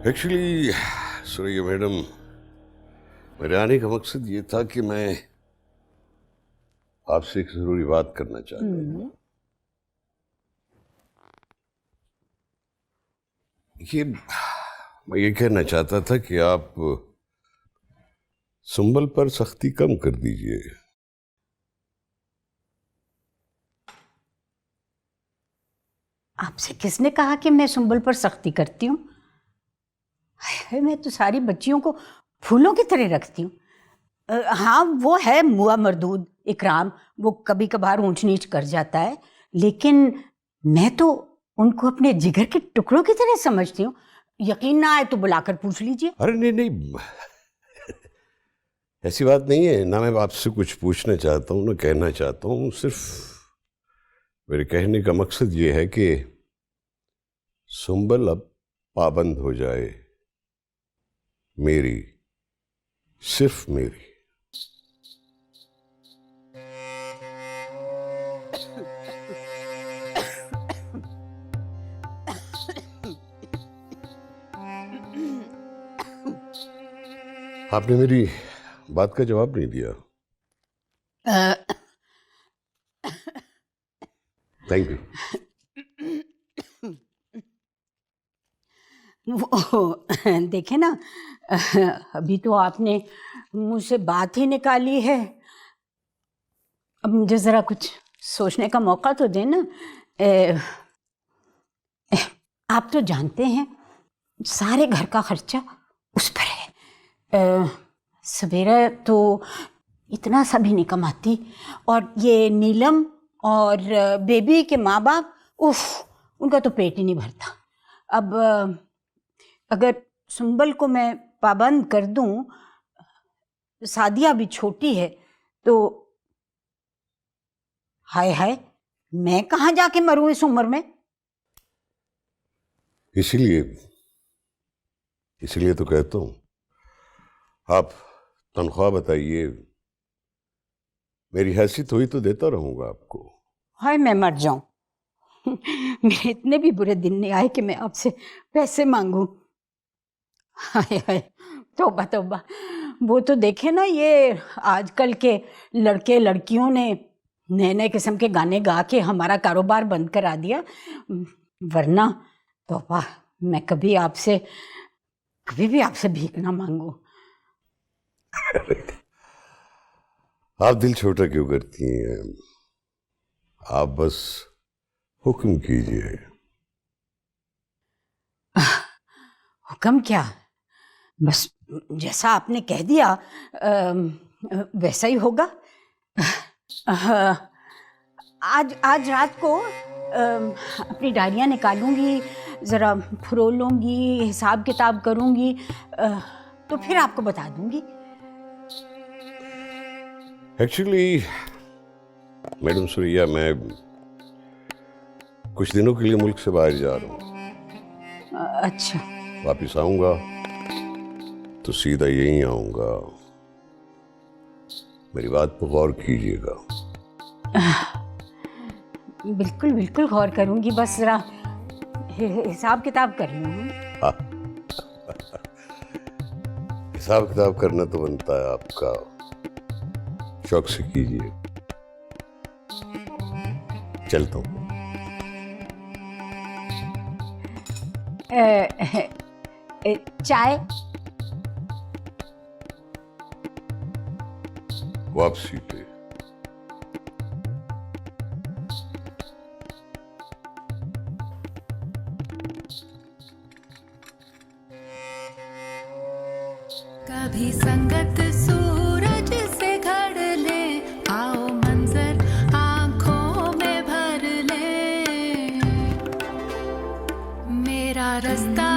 Actually Suraiya madam, मेरे आने का मकसद ये था कि मैं आपसे एक जरूरी बात करना चाहता हूँ। मैं ये कहना चाहता था कि आप सुंबल पर सख्ती कम कर दीजिए। आपसे किसने कहा कि मैं सुंबल पर सख्ती करती हूँ? मैं तो सारी बच्चियों को फूलों की तरह रखती हूँ। हाँ, वो है मुआ मरदूद इकराम, वो कभी कभार ऊंच नीच कर जाता है, लेकिन मैं तो उनको अपने जिगर के टुकड़ों की तरह समझती हूँ। यकीन ना आए तो बुलाकर पूछ लीजिए। अरे नहीं नहीं, ऐसी बात नहीं है ना। मैं आपसे कुछ पूछना चाहता हूँ ना कहना चाहता हूँ। सिर्फ मेरे कहने का मकसद ये है कि सुंबल अब पाबंद हो जाए, मेरी, सिर्फ मेरी। आपने मेरी बात का जवाब नहीं दिया। Thank you. वो देखे ना, अभी तो आपने मुंह से बात ही निकाली है। अब मुझे जरा कुछ सोचने का मौका तो देना। आप तो जानते हैं सारे घर का खर्चा उस पर है। सवेरा तो इतना सा भी नहीं कमाती, और ये नीलम और बेबी के माँ बाप, उफ, उनका तो पेट ही नहीं भरता। अब अगर सुंबल को मैं पाबंद कर दूं, सादिया भी छोटी है, तो हाय हाय, मैं कहाँ जाके मरूं इस उम्र में। इसीलिए तो कहता हूं, आप तनख्वाह बताइए, मेरी हैसियत हुई तो देता रहूंगा आपको। हाय मैं मर जाऊं, मेरे इतने भी बुरे दिन नहीं आए कि मैं आपसे पैसे मांगूं। हाय हाय, तौबा तौबा। वो तो देखे ना, ये आजकल के लड़के लड़कियों ने नए नए किस्म के गाने गा के हमारा कारोबार बंद करा दिया, वरना तौबा, मैं कभी भी आपसे भीख ना मांगू। आप दिल छोटा क्यों करती हैं? आप बस हुक्म कीजिए। हुक्म क्या, बस जैसा आपने कह दिया वैसा ही होगा। आज रात को अपनी डायरियाँ निकालूंगी, ज़रा फरोलूंगी, हिसाब किताब करूंगी, तो फिर आपको बता दूंगी। एक्चुअली मैडम सुरैया, मैं कुछ दिनों के लिए मुल्क से बाहर जा रहा हूँ। अच्छा। वापिस आऊंगा तो सीधा यहीं आऊंगा। मेरी बात पर गौर कीजिएगा। बिल्कुल बिल्कुल गौर करूंगी, बस जरा हिसाब किताब कर लूँ। हिसाब किताब करना तो बनता है आपका, शौक से कीजिए। चलता हूँ। चाय? वापसी पे। कभी संगत सूरज से घड़ ले, आओ मंजर आंखों में भर ले, मेरा रास्ता